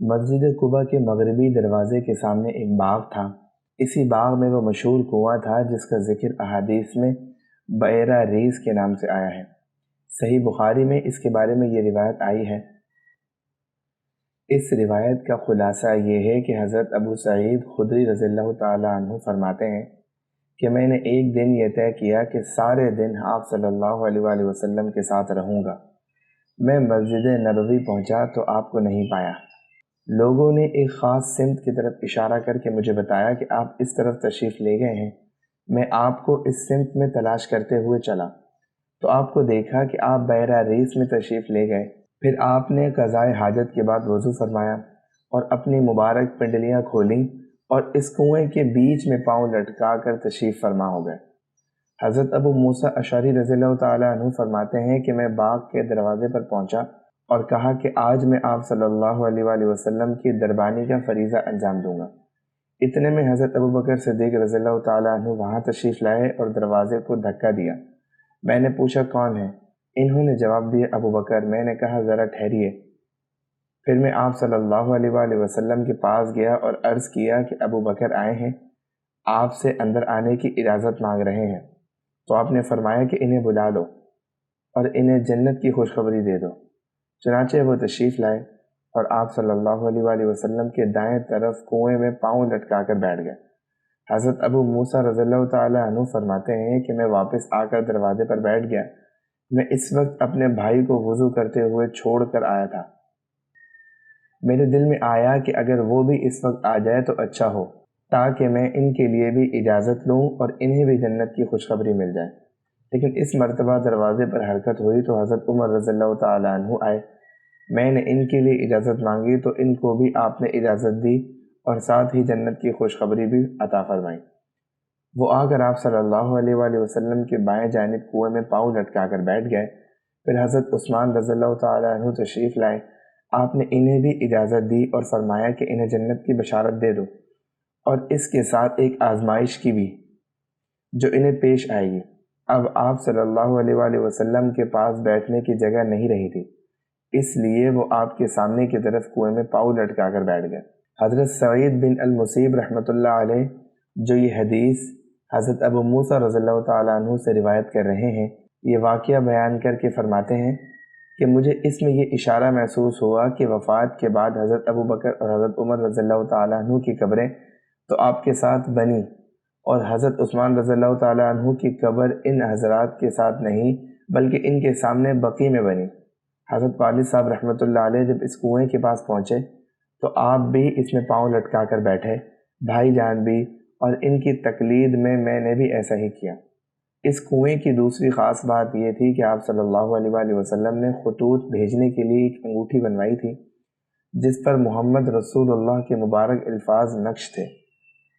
مسجد قباء کے مغربی دروازے کے سامنے ایک باغ تھا۔ اسی باغ میں وہ مشہور کنواں تھا جس کا ذکر احادیث میں بئر ریس کے نام سے آیا ہے۔ صحیح بخاری میں اس کے بارے میں یہ روایت آئی ہے۔ اس روایت کا خلاصہ یہ ہے کہ حضرت ابو سعید خدری رضی اللہ تعالیٰ عنہ فرماتے ہیں کہ میں نے ایک دن یہ طے کیا کہ سارے دن آپ صلی اللہ علیہ وآلہ وسلم کے ساتھ رہوں گا۔ میں مسجد نبوی پہنچا تو آپ کو نہیں پایا۔ لوگوں نے ایک خاص سمت کی طرف اشارہ کر کے مجھے بتایا کہ آپ اس طرف تشریف لے گئے ہیں۔ میں آپ کو اس سمت میں تلاش کرتے ہوئے چلا تو آپ کو دیکھا کہ آپ بئر ریس میں تشریف لے گئے۔ پھر آپ نے قضائے حاجت کے بعد وضو فرمایا اور اپنی مبارک پنڈلیاں کھولیں اور اس کنویں کے بیچ میں پاؤں لٹکا کر تشریف فرما ہو گئے۔ حضرت ابو موسیٰ اشعری رضی اللہ تعالیٰ عنہ فرماتے ہیں کہ میں باغ کے دروازے پر پہنچا اور کہا کہ آج میں آپ صلی اللہ علیہ وآلہ وسلم کی دربانی کا فریضہ انجام دوں گا۔ اتنے میں حضرت ابوبکر صدیق رضی اللہ تعالیٰ عنہ وہاں تشریف لائے اور دروازے کو دھکا دیا۔ میں نے پوچھا کون ہے؟ انہوں نے جواب دیا ابوبکر۔ میں نے کہا ذرا ٹھہریے۔ پھر میں آپ صلی اللہ علیہ وآلہ وسلم کے پاس گیا اور عرض کیا کہ ابوبکر آئے ہیں، آپ سے اندر آنے کی اجازت مانگ رہے ہیں۔ تو آپ نے فرمایا کہ انہیں بلا لو اور انہیں جنت کی خوشخبری دے دو۔ چنانچہ وہ تشریف لائے اور آپ صلی اللہ علیہ وآلہ وسلم کے دائیں طرف کنویں میں پاؤں لٹکا کر بیٹھ گئے۔ حضرت ابو موسیٰ رضی اللہ تعالیٰ عنہ فرماتے ہیں کہ میں واپس آ کر دروازے پر بیٹھ گیا۔ میں اس وقت اپنے بھائی کو وضو کرتے ہوئے چھوڑ کر آیا تھا۔ میرے دل میں آیا کہ اگر وہ بھی اس وقت آ جائے تو اچھا ہو، تاکہ میں ان کے لیے بھی اجازت لوں اور انہیں بھی جنت کی خوشخبری مل جائے۔ لیکن اس مرتبہ دروازے پر حرکت ہوئی تو حضرت عمر رضی اللہ تعالیٰ عنہ آئے۔ میں نے ان کے لیے اجازت مانگی تو ان کو بھی آپ نے اجازت دی اور ساتھ ہی جنت کی خوشخبری بھی عطا فرمائی۔ وہ آ کر آپ صلی اللہ علیہ وآلہ وسلم کے بائیں جانب کنویں میں پاؤں لٹکا کر بیٹھ گئے۔ پھر حضرت عثمان رضی اللہ تعالیٰ عنہ تشریف لائے۔ آپ نے انہیں بھی اجازت دی اور فرمایا کہ انہیں جنت کی بشارت دے دو اور اس کے ساتھ ایک آزمائش کی بھی جو انہیں پیش آئے گی۔ اب آپ صلی اللہ علیہ وآلہ وسلم کے پاس بیٹھنے کی جگہ نہیں رہی تھی، اس لیے وہ آپ کے سامنے کی طرف کنویں میں پاؤں لٹکا کر بیٹھ گئے۔ حضرت سعید بن المسیب رحمۃ اللہ علیہ جو یہ حدیث حضرت ابو موسیٰ رضی اللہ تعالیٰ عنہ سے روایت کر رہے ہیں، یہ واقعہ بیان کر کے فرماتے ہیں کہ مجھے اس میں یہ اشارہ محسوس ہوا کہ وفات کے بعد حضرت ابوبکر اور حضرت عمر رضی اللہ تعالیٰ عنہ کی قبریں تو آپ کے ساتھ بنی اور حضرت عثمان رضی اللہ تعالیٰ عنہ کی قبر ان حضرات کے ساتھ نہیں بلکہ ان کے سامنے بقیع میں بنی۔ حضرت والد صاحب رحمۃ اللہ علیہ جب اس کنویں کے پاس پہنچے تو آپ بھی اس میں پاؤں لٹکا کر بیٹھے، بھائی جان بھی، اور ان کی تقلید میں نے بھی ایسا ہی کیا۔ اس کنویں کی دوسری خاص بات یہ تھی کہ آپ صلی اللہ علیہ وآلہ وسلم نے خطوط بھیجنے کے لیے ایک انگوٹھی بنوائی تھی جس پر محمد رسول اللہ کے مبارک الفاظ نقش تھے۔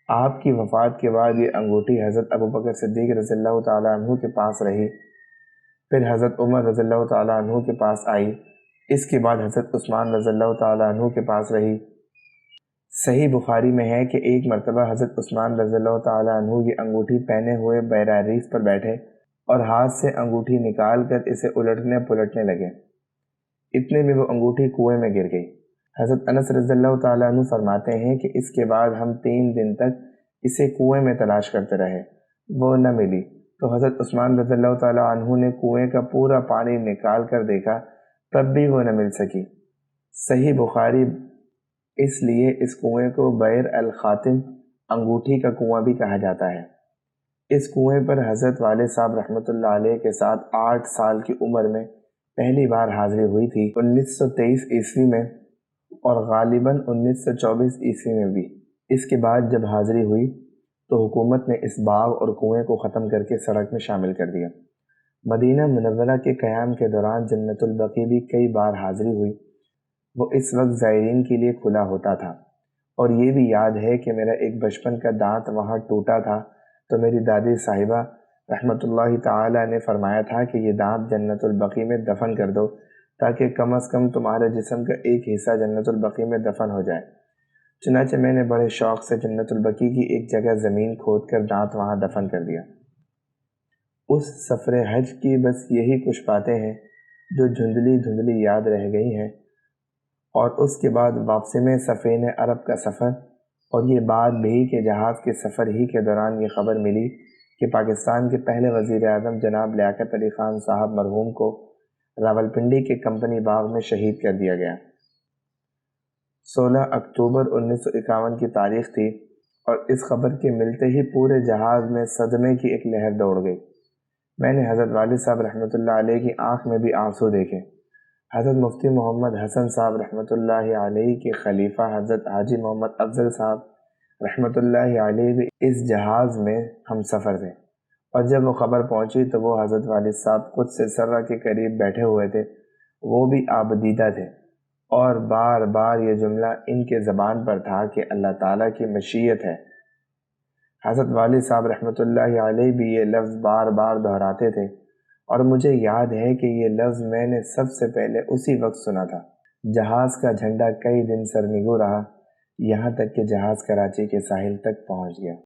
آپ کی وفات کے بعد یہ انگوٹھی حضرت ابوبکر صدیق رضی اللہ تعالیٰ عنہ کے پاس رہی، پھر حضرت عمر رضی اللہ تعالیٰ عنہ کے پاس آئی، اس کے بعد حضرت عثمان رضی اللہ تعالیٰ عنہ کے پاس رہی۔ صحیح بخاری میں ہے کہ ایک مرتبہ حضرت عثمان رضی اللہ تعالیٰ عنہ یہ انگوٹھی پہنے ہوئے بئر ریس پر بیٹھے اور ہاتھ سے انگوٹھی نکال کر اسے الٹنے پلٹنے لگے۔ اتنے میں وہ انگوٹھی کنویں میں گر گئی۔ حضرت انس رضی اللہ تعالیٰ عنہ فرماتے ہیں کہ اس کے بعد ہم 3 دن تک اسے کنویں میں تلاش کرتے رہے، وہ نہ ملی تو حضرت عثمان رضی اللہ تعالیٰ عنہ نے کنویں کا پورا پانی نکال کر دیکھا، تب بھی وہ نہ مل سکی۔ صحیح بخاری اس لیے اس کنویں کو بئر الخاتم، انگوٹھی کا کنواں بھی کہا جاتا ہے۔ اس کنویں پر حضرت والد صاحب رحمۃ اللہ علیہ کے ساتھ 8 سال کی عمر میں پہلی بار حاضری ہوئی تھی، 1923 عیسوی میں اور غالباً 1924 عیسوی میں بھی۔ اس کے بعد جب حاضری ہوئی تو حکومت نے اس باغ اور کنویں کو ختم کر کے سڑک میں شامل کر دیا۔ مدینہ منورہ کے قیام کے دوران جنت البقیع بھی کئی بار حاضری ہوئی۔ وہ اس وقت زائرین کے لیے کھلا ہوتا تھا، اور یہ بھی یاد ہے کہ میرا ایک بچپن کا دانت وہاں ٹوٹا تھا تو میری دادی صاحبہ رحمۃ اللہ تعالی نے فرمایا تھا کہ یہ دانت جنت البقیع میں دفن کر دو تاکہ کم از کم تمہارے جسم کا ایک حصہ جنت البقیع میں دفن ہو جائے۔ چنانچہ میں نے بڑے شوق سے جنت البقیع کی ایک جگہ زمین کھود کر دانت وہاں دفن کر دیا۔ اس سفر حج کی بس یہی کچھ باتیں ہیں جو دھندلی یاد رہ گئی ہیں، اور اس کے بعد واپسی میں سفینہ عرب کا سفر، اور یہ بات بھی کہ جہاز کے سفر ہی کے دوران یہ خبر ملی کہ پاکستان کے پہلے وزیر اعظم جناب لیاقت علی خان صاحب مرحوم کو راولپنڈی کے کمپنی باغ میں شہید کر دیا گیا۔ 16 اکتوبر 1951 کی تاریخ تھی، اور اس خبر کے ملتے ہی پورے جہاز میں صدمے کی ایک لہر دوڑ گئی۔ میں نے حضرت والد صاحب رحمۃ اللہ علیہ کی آنکھ میں بھی آنسو دیکھے۔ حضرت مفتی محمد حسن صاحب رحمۃ اللہ علیہ کے خلیفہ حضرت حاجی محمد افضل صاحب رحمۃ اللہ علیہ بھی اس جہاز میں ہم سفر تھے، اور جب وہ خبر پہنچی تو وہ حضرت والد صاحب خود سے سرہ کے قریب بیٹھے ہوئے تھے، وہ بھی آبدیدہ تھے، اور بار بار یہ جملہ ان کے زبان پر تھا کہ اللہ تعالیٰ کی مشیت ہے۔ حضرت والد صاحب رحمۃ اللہ علیہ بھی یہ لفظ بار بار دہراتے تھے، اور مجھے یاد ہے کہ یہ لفظ میں نے سب سے پہلے اسی وقت سنا تھا۔ جہاز کا جھنڈا کئی دن سرنگوں رہا، یہاں تک کہ جہاز کراچی کے ساحل تک پہنچ گیا۔